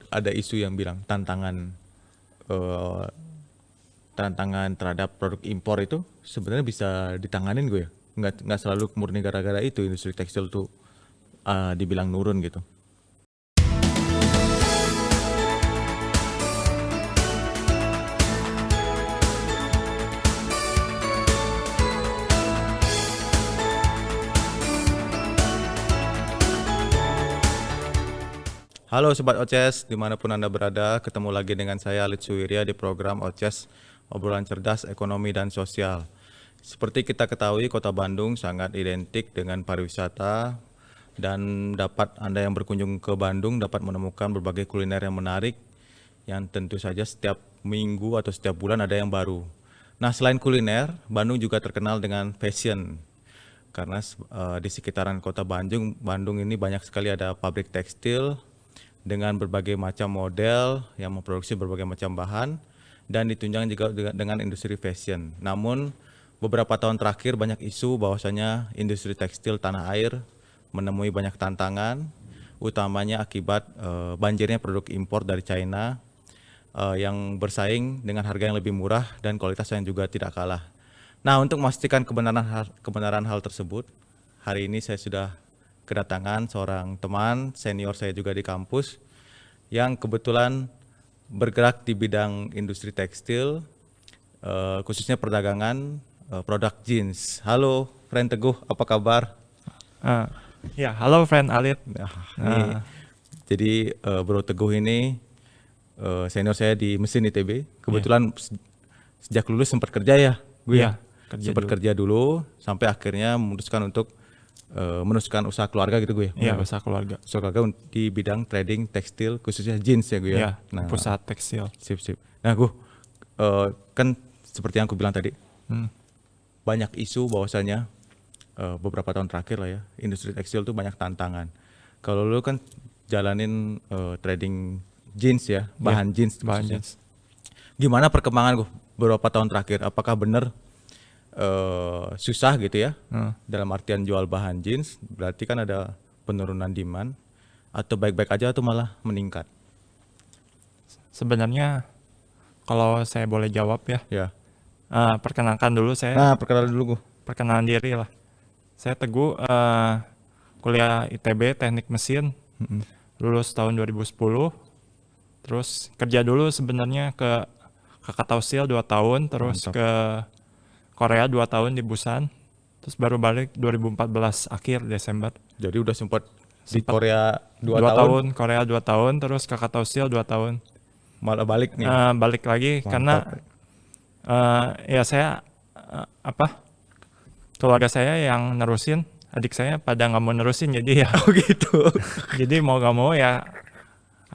ada isu yang bilang eh, tantangan terhadap produk impor itu sebenarnya bisa ditanganin gue ya. Nggak selalu murni gara-gara itu industri tekstil tuh dibilang nurun gitu. Halo Sobat Oces, dimanapun Anda berada, ketemu lagi dengan saya Alit Suwirya di program Oces, obrolan cerdas ekonomi dan sosial. Seperti kita ketahui, Kota Bandung sangat identik dengan pariwisata dan dapat Anda yang berkunjung ke Bandung dapat menemukan berbagai kuliner yang menarik yang tentu saja setiap minggu atau setiap bulan ada yang baru. Nah, selain kuliner, Bandung juga terkenal dengan fashion. Karena di sekitaran Kota Bandung ini banyak sekali ada pabrik tekstil dengan berbagai macam model yang memproduksi berbagai macam bahan dan ditunjang juga dengan industri fashion. Namun beberapa tahun terakhir banyak isu bahwasanya industri tekstil tanah air menemui banyak tantangan, utamanya akibat banjirnya produk impor dari China yang bersaing dengan harga yang lebih murah dan kualitas yang juga tidak kalah. Nah, untuk memastikan kebenaran hal tersebut, hari ini saya sudah kedatangan seorang teman senior saya juga di kampus yang kebetulan bergerak di bidang industri tekstil, khususnya perdagangan produk jeans. Halo, friend Teguh, apa kabar? Ya, halo friend Alit. Jadi Bro Teguh ini senior saya di mesin ITB. Kebetulan sejak lulus sempat kerja ya, gue ya. Sempat kerja dulu sampai akhirnya memutuskan untuk meneruskan usaha keluarga gitu gue ya. Iya, usaha keluarga. Usaha keluarga di bidang trading tekstil khususnya jeans ya gue ya. Iya, pusat tekstil. Sip. Nah gue kan seperti yang aku bilang tadi, banyak isu bahwasanya beberapa tahun terakhir lah ya, industri tekstil tuh banyak tantangan. Kalau lu kan jalanin trading jeans ya, bahan jeans khususnya. Gimana perkembangan gue beberapa tahun terakhir? Apakah benar susah gitu ya dalam artian jual bahan jeans, berarti kan ada penurunan demand, atau baik-baik aja atau malah meningkat? Sebenarnya kalau saya boleh jawab ya. Perkenalkan dulu saya. Perkenalan dulu gue. Perkenalan diri lah. Saya Teguh, kuliah ITB Teknik Mesin, lulus tahun 2010. Terus kerja dulu sebenarnya ke Krakatau Steel 2 tahun, terus ke Korea 2 tahun di Busan, terus baru balik 2014 akhir Desember. Jadi udah sempat di Korea 2 tahun, Korea 2 tahun, terus Krakatau Steel 2 tahun. Malah balik nih. Balik lagi. Mantap. Karena ya saya keluarga saya yang nerusin, adik saya pada nggak mau nerusin jadi ya. Oh gitu. Jadi mau nggak mau ya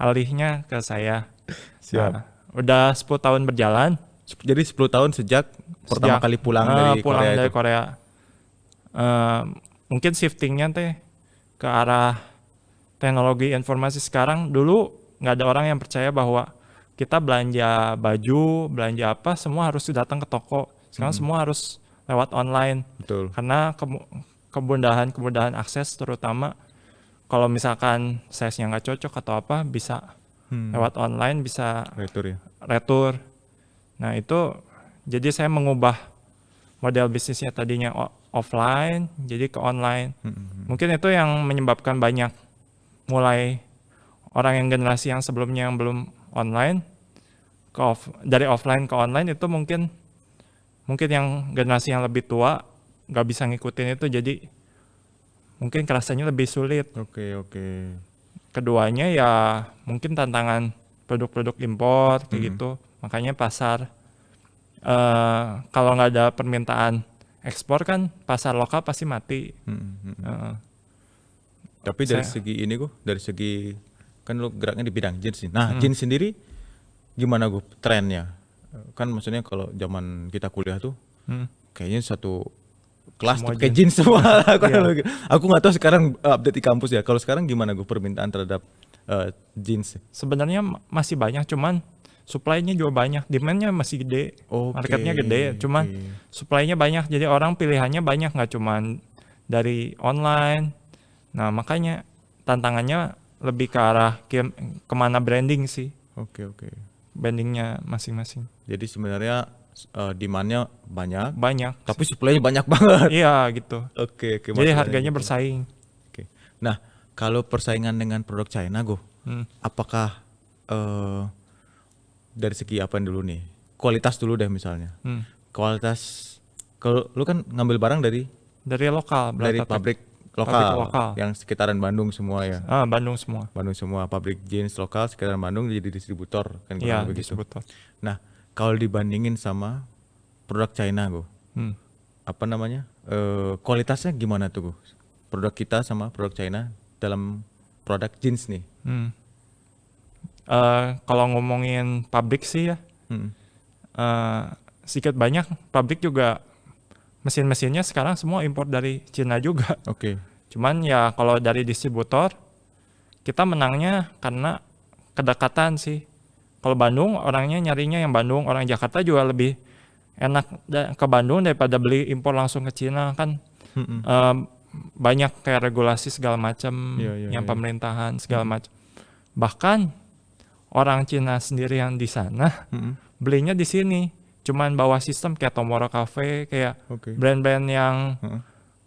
alihnya ke saya. Siap. Udah 10 tahun berjalan. Jadi 10 tahun sejak pertama kali pulang dari Korea. Mungkin shiftingnya ke arah teknologi informasi sekarang. Dulu nggak ada orang yang percaya bahwa kita belanja baju, belanja apa, semua harus datang ke toko. Sekarang semua harus lewat online. Betul. Karena kemudahan akses, terutama kalau misalkan size-nya nggak cocok atau apa, bisa lewat online, bisa retur. Nah itu jadi saya mengubah model bisnisnya tadinya offline jadi ke online. Mungkin itu yang menyebabkan banyak mulai orang yang generasi yang sebelumnya yang belum online dari offline ke online itu mungkin yang generasi yang lebih tua nggak bisa ngikutin itu, jadi mungkin kerasanya lebih sulit. Oke. Keduanya ya mungkin tantangan produk-produk impor kayak gitu. Makanya pasar kalau nggak ada permintaan ekspor kan pasar lokal pasti mati. Tapi dari segi kan lo geraknya di bidang jeans sih. Nah jeans sendiri gimana gue trennya? Kan maksudnya kalau zaman kita kuliah tuh kayaknya satu kelas tuh kayak jeans semua. Aku nggak tahu sekarang update di kampus ya. Kalau sekarang gimana gue permintaan terhadap jeans? Sebenarnya masih banyak, cuman supply-nya juga banyak, demand-nya masih gede, marketnya gede, cuman supply-nya banyak, jadi orang pilihannya banyak, nggak cuman dari online. Nah makanya tantangannya lebih ke arah kemana branding sih, Oke. brandingnya masing-masing. Jadi sebenarnya demand-nya banyak, Banyak. tapi supply-nya banyak banget. Iya gitu. Oke. Jadi masalahnya harganya gitu. bersaing. Oke. Nah, kalau persaingan dengan produk China, apakah dari segi apa dulu nih? Kualitas dulu deh misalnya. Kualitas, kalau lu kan ngambil barang dari Dari lokal dari berarti. pabrik Pabrik lokal, lokal. yang sekitaran Bandung semua ya. Bandung semua. Bandung semua, pabrik jeans lokal sekitaran Bandung jadi distributor kan Iya, kurang lebih gitu. distributor. Nah, kalau dibandingin sama produk China, apa namanya? Kualitasnya gimana tuh, Go? Produk kita sama produk China dalam produk jeans nih. Kalau ngomongin pabrik sih ya, sedikit banyak pabrik juga mesin-mesinnya sekarang semua impor dari Cina juga. Oke. Cuman ya kalau dari distributor kita menangnya karena kedekatan sih. Kalau Bandung orangnya nyarinya yang Bandung, orang Jakarta juga lebih enak ke Bandung daripada beli impor langsung ke Cina kan. Banyak kayak regulasi segala macam, yang pemerintahan segala macam. Bahkan orang Cina sendiri yang di sana belinya di sini. Cuman bawa sistem kayak Tomorrow Cafe, kayak brand-brand yang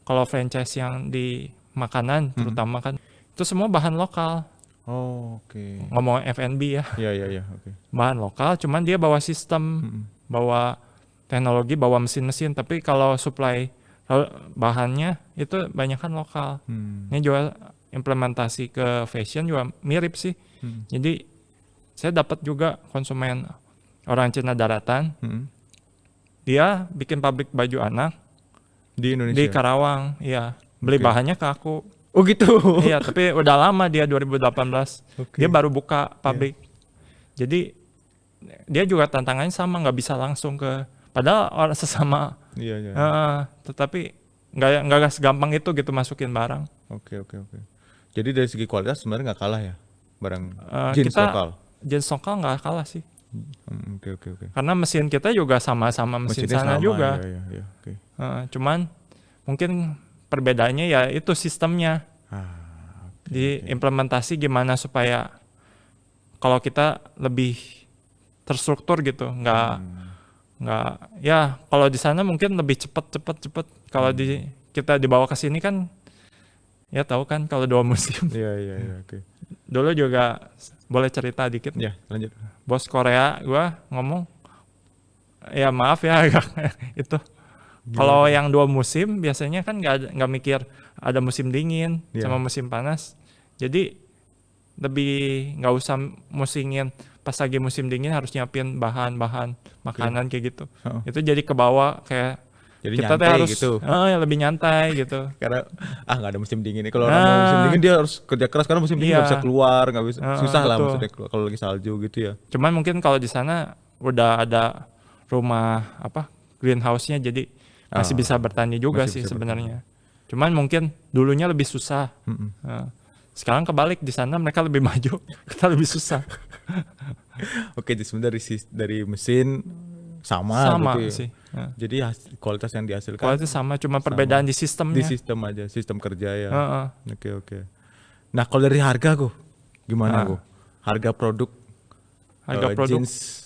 kalau franchise yang di makanan terutama kan itu semua bahan lokal. Ngomong F&B ya. Iya. Oke. Bahan lokal, cuman dia bawa sistem, bawa teknologi, bawa mesin-mesin. Tapi kalau supply bahannya itu banyakan lokal. Ini juga implementasi ke fashion juga mirip sih. Jadi saya dapat juga konsumen orang Cina daratan, dia bikin pabrik baju anak di Indonesia, di Karawang, iya. Beli bahannya ke aku. Oh gitu. Iya, tapi udah lama dia 2018. Dia baru buka pabrik. Jadi dia juga tantangannya sama, nggak bisa langsung ke, padahal orang sesama. Iya. Tetapi nggak segampang itu gitu masukin barang. Oke. Jadi dari segi kualitas sebenarnya nggak kalah ya barang jeans lokal. Jeans lokal nggak kalah sih. Oke. Karena mesin kita juga sama-sama mesin sana juga. Iya. Oke. Cuman mungkin perbedaannya ya itu sistemnya. Di implementasi gimana supaya kalau kita lebih terstruktur gitu, nggak ya kalau di sana mungkin lebih cepet. Kalau kita dibawa ke sini kan ya tahu kan kalau 2 musim. Iya. Oke. Dulu juga boleh cerita dikit. Ya, lanjut. Bos Korea gua ngomong, ya maaf ya itu. Kalau yang 2 musim biasanya kan nggak mikir ada musim dingin sama musim panas. Jadi lebih nggak usah musingin pas lagi musim dingin harus nyiapin bahan-bahan makanan kayak gitu. Itu jadi kebawa kayak jadi kita nyantai harus gitu. Lebih nyantai gitu. Karena nggak ada musim dingin nih. Kalau orang mau musim dingin dia harus kerja keras karena musim dingin nggak bisa keluar, nggak bisa, susah lah maksudnya kalau lagi salju gitu ya. Cuman mungkin kalau di sana udah ada rumah greenhouse-nya jadi masih bisa bertani juga sih sebenarnya. Cuman mungkin dulunya lebih susah. Sekarang kebalik, di sana mereka lebih maju, kita lebih susah. Oke, sebenarnya dari mesin sama gitu ya. Sih. Jadi kualitas yang dihasilkan kualitas sama, cuma perbedaan di sistemnya. Di sistem aja, sistem kerja ya. Oke. Nah, kalau dari harga gimana harga produk jeans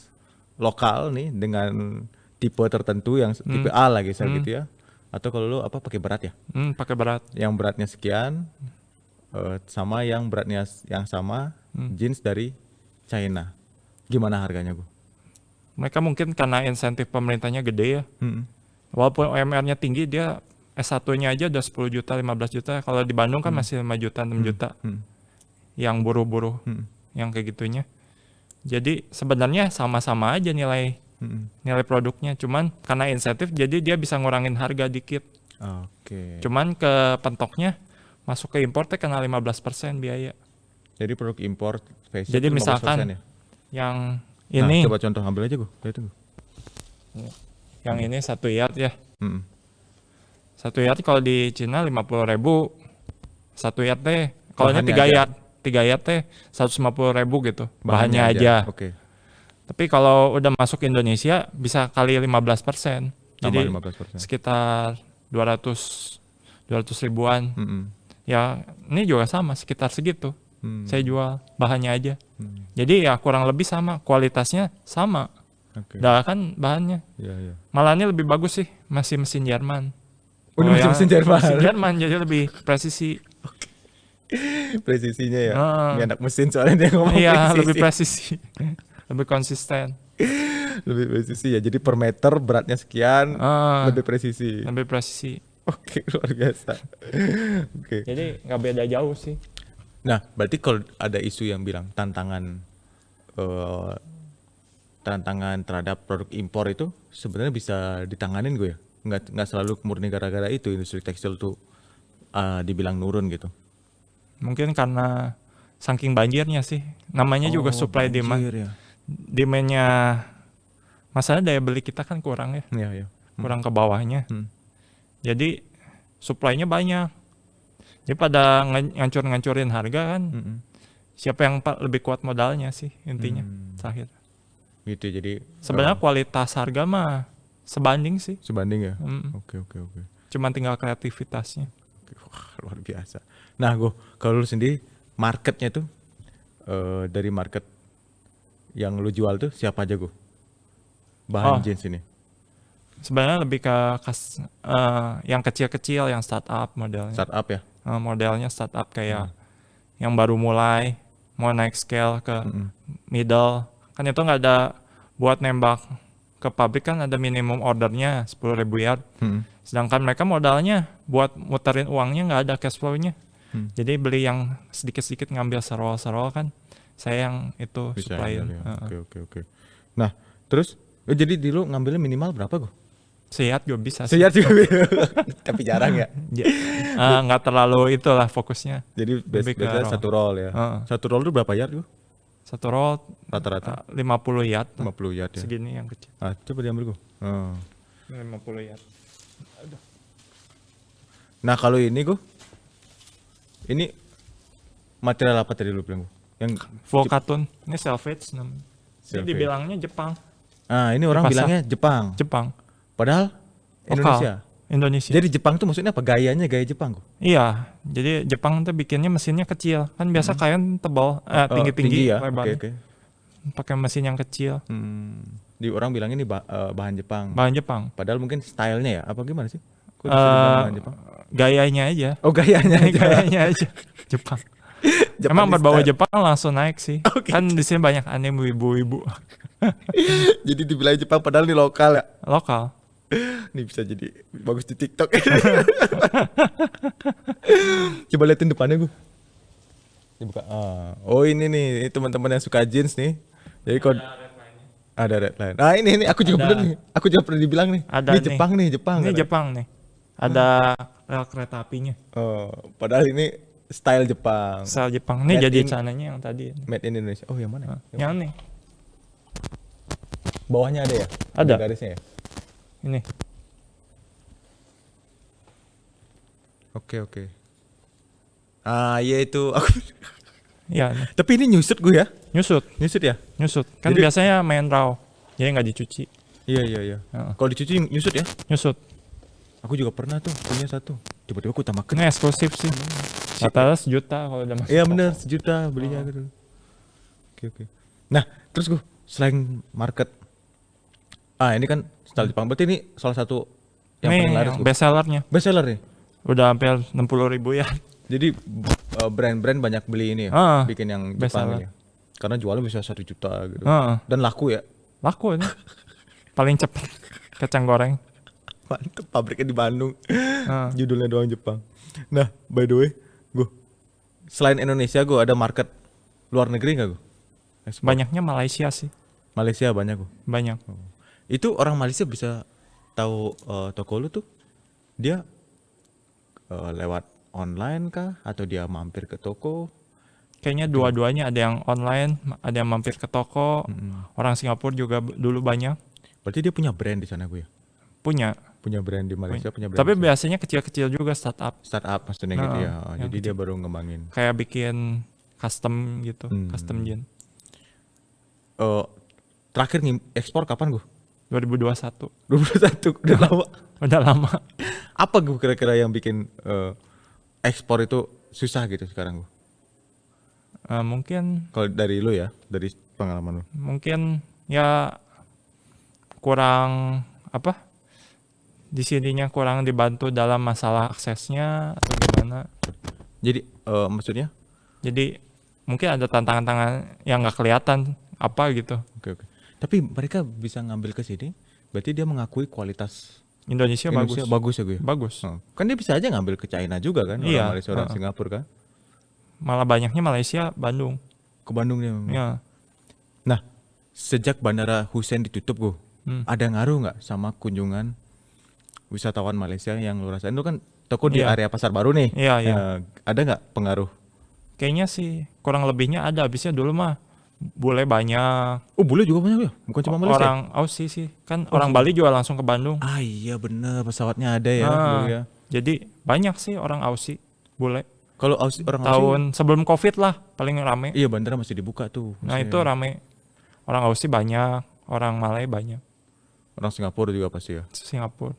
lokal nih dengan tipe tertentu yang tipe A lagi gitu ya, atau kalau lu pakai berat ya? Pakai berat. Yang beratnya sekian sama yang beratnya yang sama jeans dari China, gimana harganya Mereka mungkin karena insentif pemerintahnya gede ya. Walaupun UMR-nya tinggi, dia S1-nya aja udah 10 juta, 15 juta. Kalau di Bandung kan masih 5 juta, 6 juta. Yang buruh-buruh, yang kayak gitunya. Jadi sebenarnya sama-sama aja nilai produknya. Cuman karena insentif, jadi dia bisa ngurangin harga dikit. Cuman ke pentoknya, masuk ke impor kena 15% biaya. Jadi produk impor fashion. Jadi misalkan ya? Yang ini, coba contoh ambil aja yang ini 1 yard ya. 1 yard kalau di Cina 50.000. 1 yard teh. Kalau ini 3 yard teh 150.000 gitu. Bahannya aja. Oke. Tapi kalau udah masuk Indonesia bisa kali 15%. Jadi 15%. Sekitar 200 ribuan. Ya ini juga sama sekitar segitu. saya jual bahannya aja. Jadi ya kurang lebih sama, kualitasnya sama. Oke. Dah kan bahannya. Iya, iya. Malah ini lebih bagus sih, masih mesin Jerman. Oh, ini masih yang mesin Jerman. Mesin Jerman jadi lebih presisi. Presisinya ya. Heeh. Ini anak mesin soalnya dia ngomong Iya, presisi. lebih presisi. Lebih konsisten. Lebih presisi ya. Jadi per meter beratnya sekian, lebih presisi. Lebih presisi. Oke, luar biasa. Oke. Jadi nggak beda jauh sih. Nah, berarti kalau ada isu yang bilang tantangan terhadap produk impor itu sebenarnya bisa ditanganin gue ya. Nggak selalu murni gara-gara itu industri tekstil tuh dibilang nurun gitu. Mungkin karena saking banjirnya sih. Namanya juga supply demand. Banjir ya. Demandnya, masalah daya beli kita kan kurang ya. Iya, iya. Kurang ke bawahnya. Jadi supply-nya banyak. Jadi pada ngancur-ngancurin harga kan. Siapa yang lebih kuat modalnya sih intinya terakhir. Gitu jadi Sebenarnya kualitas harga mah sebanding sih. sebanding ya. Mm. Oke. Cuman tinggal kreativitasnya. Wah, luar biasa. Nah, gue kalau lu sendiri marketnya tuh dari market yang lu jual tuh siapa aja gue? Bahan jeans ini. Sebenarnya lebih ke yang kecil-kecil, yang startup modelnya. Startup ya. Modelnya startup kayak yang baru mulai mau naik scale ke middle. Kan itu nggak ada buat nembak ke pabrik kan ada minimum ordernya 10.000 yard. Sedangkan mereka modalnya buat muterin uangnya nggak ada cash flow-nya. Jadi beli yang sedikit-sedikit ngambil serol-serol kan. Saya yang itu Bisa supplyin. ya. Oke. Nah, terus jadi di lu ngambilnya minimal berapa gue? Sehat juga bisa sih. Sehat juga. Tapi jarang ya. Nggak terlalu itulah fokusnya. Jadi Lebih ke biasanya roll. satu roll ya. Satu roll itu berapa yard gue? Satu roll Rata-rata 50 yard. 50 yard ya. Segini yang kecil. Coba diambil gue. 50 yard. Nah, kalau ini gue, ini material apa tadi lu bilang gue? Yang Full cotton. Ini selvedge namanya. Ini Selvedge. dibilangnya Jepang. ini orang pasar. bilangnya Jepang. Jepang. Padahal Lokal. Indonesia. Indonesia. Jadi Jepang tuh maksudnya apa? Gayanya gaya Jepang gue. Iya, jadi Jepang tuh bikinnya mesinnya kecil. Kan biasa kain tebal, tinggi-tinggi, tinggi ya. lebarnya. Oke. Pakai mesin yang kecil. Di orang bilang ini bahan Jepang. Bahan Jepang. Padahal mungkin stylenya ya. Apa gimana sih? Kok bisa dibilang bahan Jepang? Gayanya aja. Oh, gayanya aja. Gayanya aja. Jepang. Emang Japanese berbau style. Jepang langsung naik sih. Kan di sini banyak anime ibu-ibu Jadi dibilang Jepang padahal ini lokal ya. lokal. Ini bisa jadi bagus di TikTok. Coba liatin depannya gue. Dibuka. Oh ini nih teman-teman yang suka jeans nih. Jadi kalau ada red line. Nah ini aku juga Ada. pernah nih. Aku juga pernah dibilang nih. Ada Ini nih. Jepang nih, Jepang. Ini katanya. Jepang nih. Ada rel kereta apinya. Padahal ini style Jepang. Sel Jepang. Ini Made jadi in- celananya yang tadi. Made in Indonesia. Oh yang mana? Yang nih. Bawahnya ada ya? Ada. Garisnya ya? Ini. Oke. Iya itu. Iya, nih. Tapi ini nyusut gue ya. Nyusut. Nyusut ya? Nyusut. Kan Jadi- biasanya main raw. Jadi nggak dicuci. Iya. Heeh. Kalau dicuci nyusut ya? Nyusut. Aku juga pernah tuh punya satu. Tiba-tiba aku tambah Ini eksklusif sih. Rata-rata sejuta kalau udah masuk. Iya toko. bener, sejuta belinya gitu. Oke. Nah, terus gue selain market, ini kan style Jepang. Berarti ini salah satu yang Nih paling laris yang gue. best sellernya. Best seller nih. Udah hampir 60.000 ya. Jadi brand-brand banyak beli ini ya, bikin yang best Jepang seller. ini. Karena jualnya bisa 1 juta gitu. Heeh. Dan laku ya. Laku ini. Paling cepet kacang goreng. Mantep, pabriknya di Bandung. Heeh. Judulnya doang Jepang. Nah, by the way, gue selain Indonesia gue ada market luar negeri nggak gue? Ekspor. Banyaknya Malaysia sih. Malaysia banyak gue. Banyak. Itu orang Malaysia bisa tahu toko lu tuh dia lewat online kah atau dia mampir ke toko? Kayaknya dua-duanya, ada yang online, ada yang mampir ke toko. Orang Singapura juga dulu banyak Berarti dia punya brand di sana gue ya? punya. Punya brand di Malaysia, punya brand. Tapi di sana. biasanya kecil-kecil juga startup. Startup maksudnya gitu ya. yang Jadi dia baru ngembangin. Kayak bikin custom gitu, custom jeans. Terakhir ekspor kapan gue? 2021. 2021 udah lama. Udah lama. Apa gue kira-kira yang bikin ekspor itu susah gitu sekarang gue? Mungkin Kalau dari lu ya, dari pengalaman lu. mungkin ya kurang apa? Di sininya kurang dibantu dalam masalah aksesnya atau gimana. Jadi maksudnya? Jadi mungkin ada tantangan-tantangan yang nggak kelihatan apa gitu. Oke. Tapi mereka bisa ngambil ke sini, berarti dia mengakui kualitas Indonesia Indonesia bagus ya gue. bagus. Kan dia bisa aja ngambil ke China juga kan, Iya, orang Malaysia, orang Singapura kan. Malah banyaknya Malaysia, Bandung. Ke Bandung dia memang. Ya. Nah, sejak Bandara Hussein ditutup gue, ada ngaruh nggak sama kunjungan wisatawan Malaysia yang lu rasain? Lu kan toko di Iya. area Pasar Baru nih. Iya, iya. Ada nggak pengaruh? Kayaknya sih kurang lebihnya ada. Habisnya dulu mah bule banyak. Oh, bule juga banyak ya? Bukan cuma Malaysia? Orang Aussie sih. Kan orang Bali juga langsung ke Bandung. Ah iya bener, pesawatnya ada ya dulu ya. Jadi banyak sih orang Aussie, bule. Kalau orang Aussie, Tahun sebelum Covid lah paling rame. iya bandara masih dibuka tuh. Nah Masih itu rame. Orang Aussie banyak, orang Malay banyak. orang Singapura juga pasti ya. Singapura.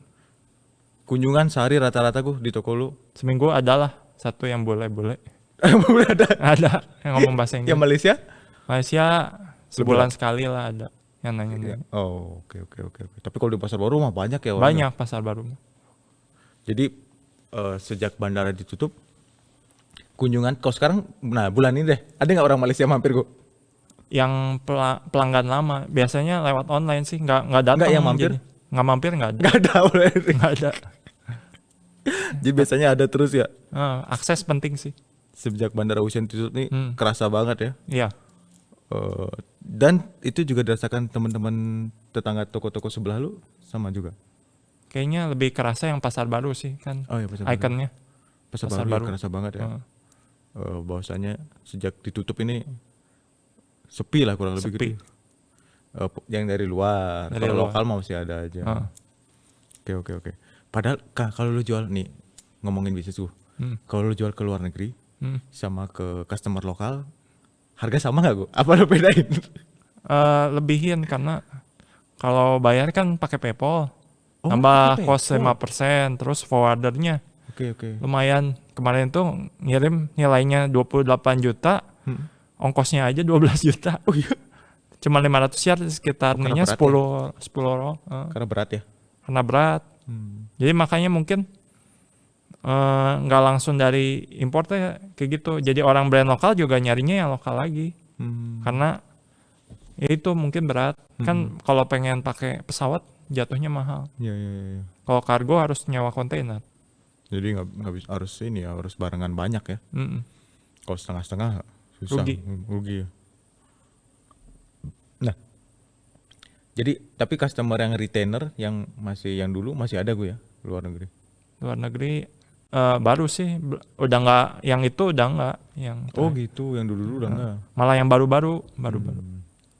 Kunjungan sehari rata-rata gue di toko lu. Seminggu adalah satu yang bule-bule. Boleh ada. Ada yang ngomong bahasa Inggris. Yang Malaysia? Malaysia sebulan sekali lah ada yang nanya-nanya. Oh, oke. Tapi kalau di Pasar Baru mah banyak ya orang. Banyak pasar baru. Jadi sejak bandara ditutup, kunjungan kalau sekarang, nah bulan ini deh, ada nggak orang Malaysia mampir gue? Yang pelanggan lama biasanya lewat online sih, nggak datang. Nggak yang mampir? Jadi, nggak mampir nggak ada. Nggak ada. Nggak ada. Jadi biasanya ada terus ya. Akses penting sih. Sejak bandara Hussein ditutup nih kerasa banget ya. Iya. Dan itu juga dirasakan teman-teman tetangga toko-toko sebelah lu sama juga. Kayaknya lebih kerasa yang pasar baru sih kan. Oh iya pasar baru. Ikonnya. Pasar Pasar baru, Baru. ya, kerasa banget ya. Bahwasanya sejak ditutup ini sepi lah kurang lebih Sepi. gitu. Yang dari luar, Dari kalau luar. lokal mah masih ada aja. Oke. Padahal kalau lu jual nih, ngomongin bisnis tuh, kalau lu jual ke luar negeri sama ke customer lokal, harga sama nggak gue? Apa lu bedain? Lebihin karena kalau bayar kan pakai PayPal. Oh, Tambah pakai cost PayPal. 5%, terus forwardernya Oke. lumayan. Kemarin tuh ngirim nilainya 28 juta, ongkosnya aja 12 juta. Oh iya. Cuma 500 yard sekitar Karena ininya berat 10 roll. Karena berat ya. Karena berat. Jadi makanya mungkin nggak langsung dari importnya kayak gitu. Jadi orang brand lokal juga nyarinya yang lokal lagi. Karena ya itu mungkin berat. Kan kalau pengen pakai pesawat jatuhnya mahal. Iya. Kalau kargo harus nyewa kontainer. Jadi nggak bisa, harus ini ya, harus barengan banyak ya. Kalau setengah-setengah susah. Rugi ya. Nah, jadi tapi customer yang retainer yang dulu masih ada gue ya luar negeri. Luar negeri baru sih udah nggak, yang itu udah nggak, yang Oh gitu, yang dulu udah enggak. malah yang baru-baru.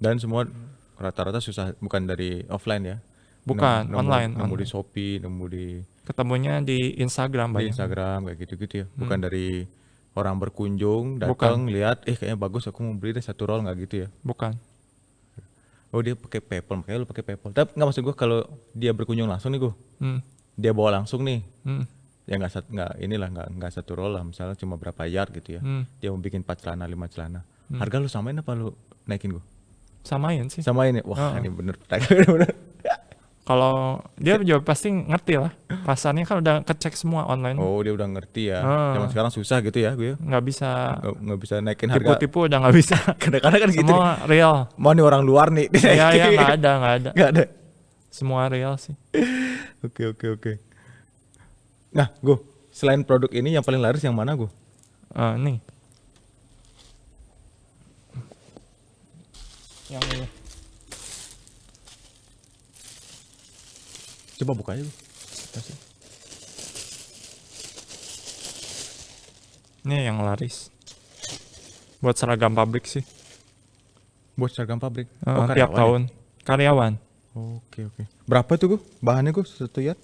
Dan semua rata-rata susah, bukan dari offline ya. Bukan, online. Nemu di Shopee, nemu di Ketemunya di Instagram banyak. Instagram kayak gitu-gitu ya. Bukan dari orang berkunjung datang lihat kayaknya bagus aku mau beli deh 1 roll, nggak gitu ya. Bukan. Oh dia pakai PayPal, makanya lu pakai PayPal. Tapi nggak, maksud gue kalau dia berkunjung langsung nih gue, dia bawa langsung nih, ya nggak 1 roll lah, misalnya cuma berapa yard gitu ya. Dia mau bikin 4 celana 5 celana. Harga lu samain apa lu naikin gue? Samain sih. Samain ya. Wah ini bener. Kalau dia juga pasti ngerti lah. Pasarnya kan udah kecek semua online. Oh dia udah ngerti ya. Zaman sekarang susah gitu ya gue. Nggak bisa Nggak bisa naikin harga. tipu-tipu, udah nggak bisa. Kadang-kadang kan gitu. Semua real. Mau nih orang luar nih. Ya nggak ada. Nggak ada. Semua real sih. Oke. Nah gue, selain produk ini yang paling laris yang mana gue? Nih. Yang ini. Coba buka aja. Ini yang laris. Buat seragam pabrik sih. Buat seragam pabrik. Tiap tahun. Karyawan. Oke. Berapa tuh gue? Bahannya gue 1 yard?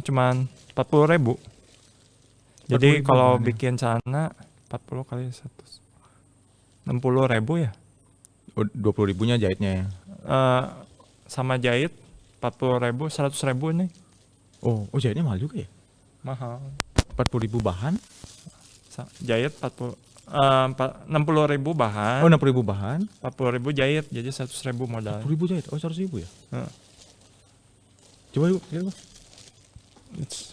Cuman 40.000. Jadi kalau bikin celana 40 kali 160.000 ya. Oh, 20.000-nya jahitnya ya. Sama jahit 40.000, 100.000 nih. Oh jahitnya mahal juga ya? Mahal. 40.000 bahan? Jahit 40 60.000 bahan, Oh, 60.000 bahan, 40.000 jahit, jadi 100.000 modal. 10.000 jahit. Oh, 100.000 ya? Heeh. Coba yuk, lihat gua. It's-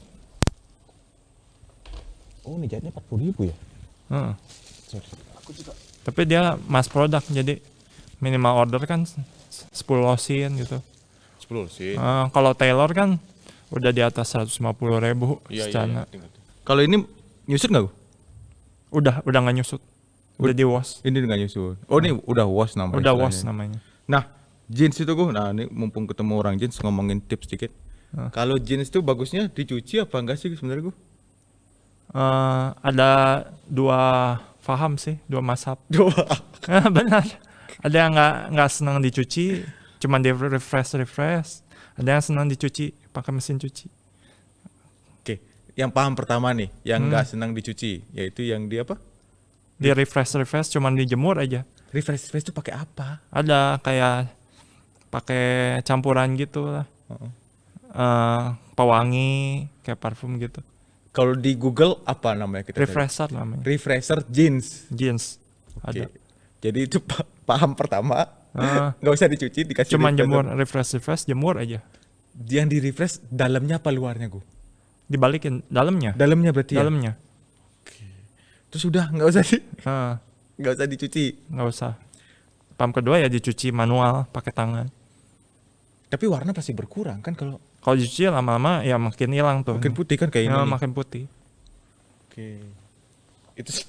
Oh, ini jahitnya 40.000 ya? heeh. Sorry. Aku juga. Tapi dia mass product, jadi minimal order kan 10 losin gitu. 10 sih. Kalau tailor kan udah di atas 150.000 secara. Kalau ini nyusut nggak, Gu? Udah nggak nyusut. Udah di wash. Ini nggak nyusut. Oh, ini udah wash namanya. Udah istilahnya. wash namanya. Nah, jeans itu Gu. Nah, ini mumpung ketemu orang jeans ngomongin tips dikit. Kalau jeans itu bagusnya dicuci apa enggak sih sebenarnya, Gu? Ada dua paham sih, dua mazhab. Coba. Benar. Ada yang nggak senang dicuci, cuman di refresh. Ada yang senang dicuci pakai mesin cuci. Oke, yang paham pertama nih, yang nggak senang dicuci, yaitu yang di apa? Di refresh, cuman dijemur aja. Refresh itu pakai apa? Ada kayak pakai campuran gitu lah. Pewangi, kayak parfum gitu. Kalau di Google apa namanya kita? Refresher namanya. Refresher jeans. Jeans. Oke. Ada. Jadi itu paham pertama, nggak usah dicuci, dikasih Cuman refresher. jemur, refresh, jemur aja. Yang di refresh dalamnya apa luarnya, Gu? Dibalikin dalamnya. Dalamnya berarti ya? Dalamnya. Terus udah nggak usah Nah, nggak usah dicuci. nggak usah. Paham kedua ya dicuci manual pakai tangan. Tapi warna pasti berkurang kan kalau Kalau dicuci lama-lama ya makin hilang tuh. makin putih kan kayak ini. Ya, nih. makin putih. Oke. Itu sih.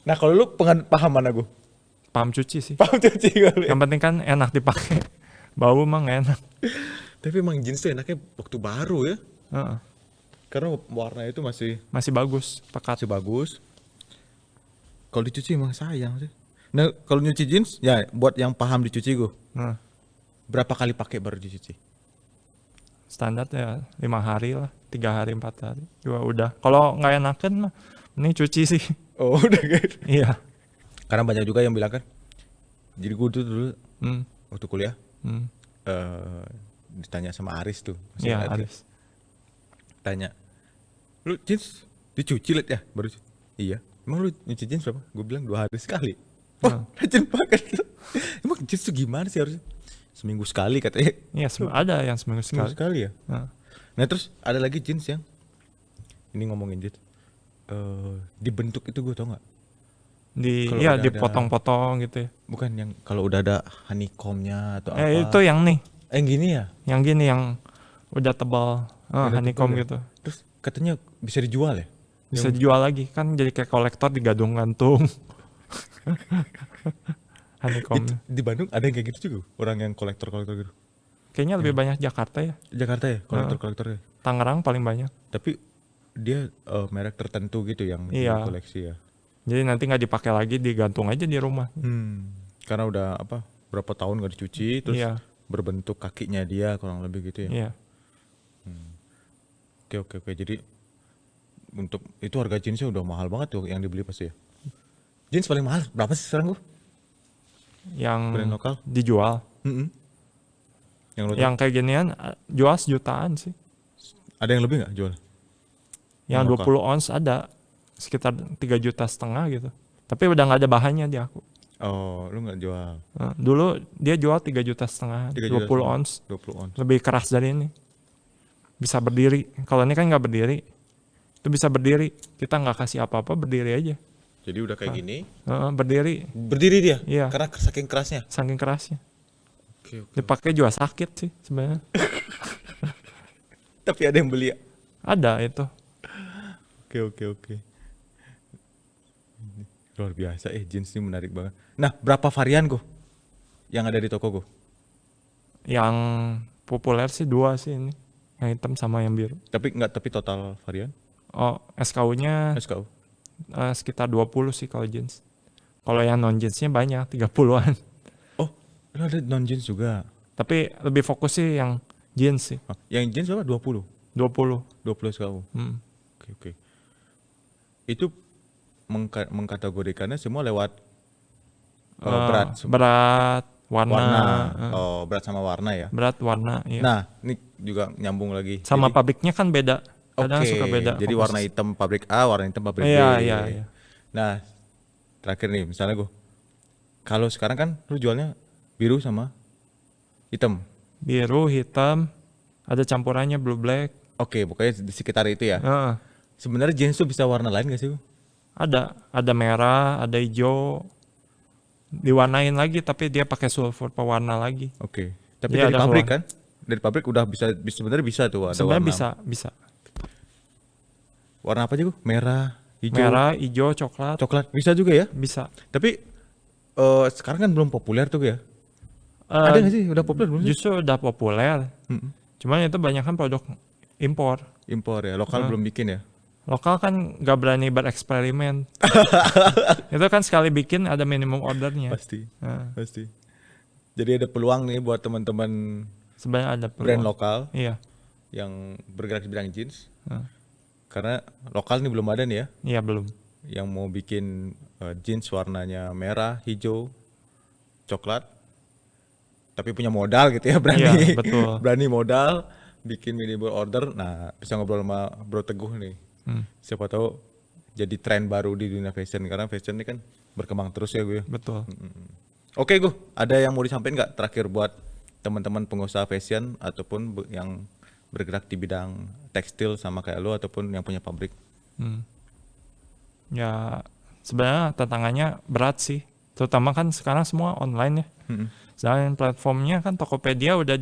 Nah, kalau lu paham mana, Gu? Paham cuci sih. Paham cuci kali. Yang penting kan enak dipakai. Bau emang nggak enak. Tapi emang jeans tuh enaknya waktu baru ya. Heeh. Karena warna itu masih Masih bagus, pekat. bagus. Kalau dicuci emang sayang sih. Nah, kalau nyuci jeans ya buat yang paham dicuci, Gu. Nah, Berapa kali pakai baru dicuci? standar ya 5 hari lah, 3 hari, 4 hari. Juga udah. Kalau nggak enakan mah, ini cuci sih. Oh, udah gitu. Iya. Karena banyak juga yang bilang kan. Jadi gue dulu Hmm. waktu kuliah Hmm. ditanya sama Aris tuh. Masih Iya, ingat ya? Aris. Tanya, lu jeans dicuci liat ya? Baru iya. Emang lu nyuci jeans berapa? Gue bilang 2 hari sekali. Wah, rajin banget. Emang jeans tuh gimana sih harusnya? Seminggu sekali katanya. Iya, ada yang seminggu Seminggu sekali. sekali ya? Nah, Nah terus ada lagi jeans yang ini ngomongin jeans dibentuk itu gue tau nggak? Kalau iya udah dipotong-potong gitu ya. Bukan yang kalau udah ada honeycomb-nya atau apa? Itu yang nih, Yang gini ya? yang gini yang udah tebal, Udah honeycomb tebal ya? gitu. Terus katanya bisa dijual ya? Bisa dijual lagi kan, jadi kayak kolektor digantung-gantung. Honeycomb. Di Bandung ada yang kayak gitu juga? Orang yang kolektor-kolektor gitu? Kayaknya lebih banyak Jakarta ya. Jakarta ya kolektor-kolektornya? Tangerang paling banyak. Tapi dia merek tertentu gitu yang Iya. koleksi ya? Jadi nanti nggak dipakai lagi, digantung aja di rumah. Karena udah apa berapa tahun nggak dicuci terus Iya. berbentuk kakinya dia kurang lebih gitu ya? Iya. Oke. Jadi untuk itu harga jeansnya udah mahal banget tuh yang dibeli pasti ya? Jeans paling mahal berapa sih sekarang gue? Yang Brand lokal? dijual. Yang lo Yang kayak ginian jual sejutaan sih. ada yang lebih nggak jual? Yang Yang 20 ons ada sekitar 3,5 juta gitu. Tapi udah nggak ada bahannya di aku. Oh, lu nggak jual? Dulu dia jual 3,5 juta, 3 20 juta ons. 20 ons. Lebih keras dari ini. Bisa berdiri. Kalau ini kan nggak berdiri. Itu bisa berdiri. Kita nggak kasih apa-apa, berdiri aja. Jadi udah kayak gini. Berdiri. Berdiri dia? Iya. Karena saking kerasnya? Saking kerasnya. Oke. Dipakai juga sakit sih sebenarnya. Tapi ada yang beli ya? Ada itu. Oke. Luar biasa jeans ini menarik banget. Nah, berapa varian gue yang ada di toko gue? Yang populer sih 2 sih ini. Yang hitam sama yang biru. Tapi total varian? Oh, SKU-nya SKU. sekitar 20 sih kalau jeans. Kalau yang non jeansnya banyak, 30-an. Oh, lu ada non jeans juga? Tapi lebih fokus sih yang jeans sih. Yang jeans berapa? 20? 20. 20 SKU? Oke. Itu mengkategorikannya semua lewat Berat, warna. Oh, berat sama warna ya? Berat, warna, iya. Nah, ini juga nyambung lagi. Sama Jadi- pabriknya kan beda. Kadang Oke, suka beda. jadi komposisi. warna hitam pabrik A, warna hitam pabrik B. Iya. Nah, terakhir nih, misalnya gue, kalau sekarang kan lu jualnya biru sama hitam. Biru, hitam, ada campurannya blue black. Oke, pokoknya di sekitar itu ya. Heeh. Sebenarnya jeans tuh bisa warna lain gak sih? Bu? Ada merah, ada hijau, diwarnain lagi tapi dia pakai sulfur pewarna lagi. Oke. Tapi Iya, dari ada pabrik warna. kan? Dari pabrik udah sebenarnya bisa tuh ada Sebenarnya warna. bisa. Warna apa aja, Bu? Merah, hijau, Merah, hijau, coklat, coklat. Bisa juga ya? bisa. Tapi sekarang kan belum populer tuh ya. Eh, Ada nggak sih? Udah populer belum sih? Justru udah populer. Mm-mm. Cuman itu banyak kan produk impor. Impor ya, lokal belum bikin ya. Lokal kan nggak berani bereksperimen. Itu kan sekali bikin ada minimum ordernya. Pasti, Nah, pasti. Jadi ada peluang nih buat teman-teman sebenarnya ada brand peluang. lokal Iya. yang bergerak di bidang jeans. Nah, Karena lokal nih belum ada nih ya, iya belum. yang mau bikin jeans warnanya merah, hijau, coklat, tapi punya modal gitu ya, berani, Iya, betul. berani modal, bikin minimal order. Nah, bisa ngobrol sama Bro Teguh nih. Siapa tahu jadi tren baru di dunia fashion, karena fashion ini kan berkembang terus ya gue. Betul. Oke gue, ada yang mau disampaikan nggak terakhir buat teman-teman pengusaha fashion ataupun yang bergerak di bidang tekstil sama kayak lo ataupun yang punya pabrik? Hmm. Ya sebenarnya tantangannya berat sih. Terutama kan sekarang semua online ya. Sedangkan platformnya kan Tokopedia udah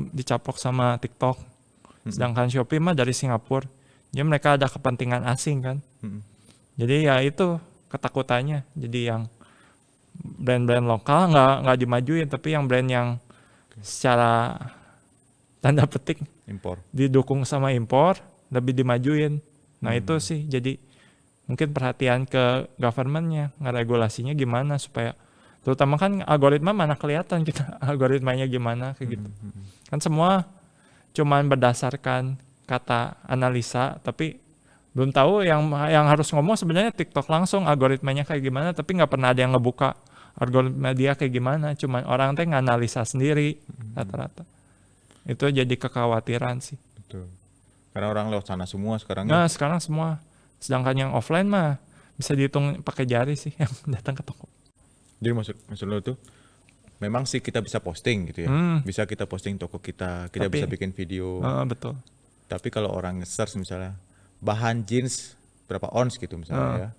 dicaplok sama TikTok. Sedangkan Shopee mah dari Singapura. Jadi mereka ada kepentingan asing kan. Jadi ya itu ketakutannya. Jadi yang brand-brand lokal nggak dimajuin, tapi yang brand yang secara tanda petik Impor. didukung sama impor lebih dimajuin. Nah itu sih jadi mungkin perhatian ke governmentnya, ngeregulasinya gimana supaya, terutama kan algoritma mana kelihatan kita algoritmanya gimana kayak gitu. Kan semua cuman berdasarkan kata analisa, tapi belum tahu yang harus ngomong sebenarnya TikTok langsung algoritmanya kayak gimana, tapi nggak pernah ada yang ngebuka algoritma dia kayak gimana, cuman orang teh nganalisa sendiri rata-rata. Itu jadi kekhawatiran sih. Betul. Karena orang lewat sana semua sekarang ya. Nah sekarang semua, sedangkan yang offline mah bisa dihitung pakai jari sih yang datang ke toko. Jadi maksud lo tuh memang sih kita bisa posting gitu ya. Bisa kita posting toko kita Tapi- bisa bikin video. Betul. Tapi kalau orang nge-search misalnya bahan jeans berapa ons gitu misalnya ya.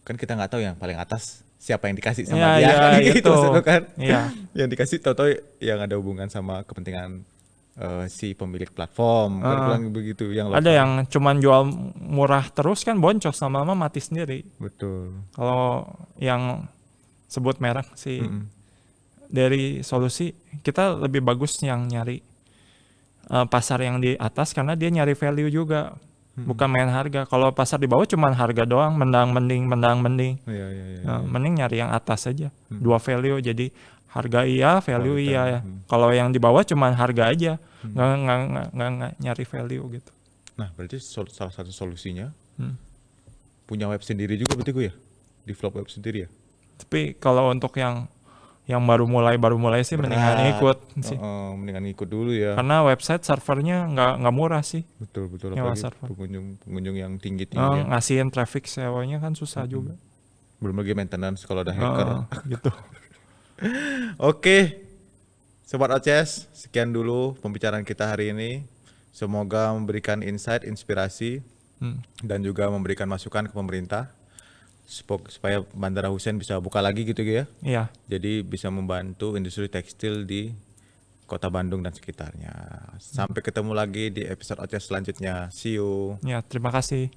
Kan kita nggak tahu yang paling atas siapa yang dikasih sama Iya, dia iya, kan gitu itu. maksud lo kan. Iya. Yang dikasih tahu-tahu yang ada hubungan sama kepentingan si pemilik platform kan bilang begitu yang Ada lokal. yang cuman jual murah terus kan boncos, lama-lama mati sendiri. Betul. Kalau yang sebut merek sih dari Solusi, kita lebih bagus yang nyari pasar yang di atas karena dia nyari value juga, bukan main harga. Kalau pasar di bawah cuman harga doang, mendang mending. Iya iya iya. Nah, mending nyari yang atas aja, dua value, jadi harga iya, value iya. Kalau yang di bawah cuman harga aja, nggak nyari value gitu. Nah, berarti salah satu solusinya punya web sendiri juga berarti gue ya? Develop web sendiri ya? Tapi kalau untuk yang baru mulai sih mendingan ikut sih. Mendingan ikut dulu ya. Karena website servernya nggak murah sih. Betul betul, nyewa apalagi server. pengunjung yang tinggi ya. Ngasihin traffic sewanya kan susah juga. Belum lagi maintenance kalau ada hacker. Gitu. Oke, Sobat OCS, sekian dulu pembicaraan kita hari ini. Semoga memberikan insight, inspirasi, dan juga memberikan masukan ke pemerintah supaya Bandara Hussein bisa buka lagi gitu ya. Iya. Jadi bisa membantu industri tekstil di Kota Bandung dan sekitarnya. Sampai ketemu lagi di episode OCS selanjutnya. See you. Ya, terima kasih.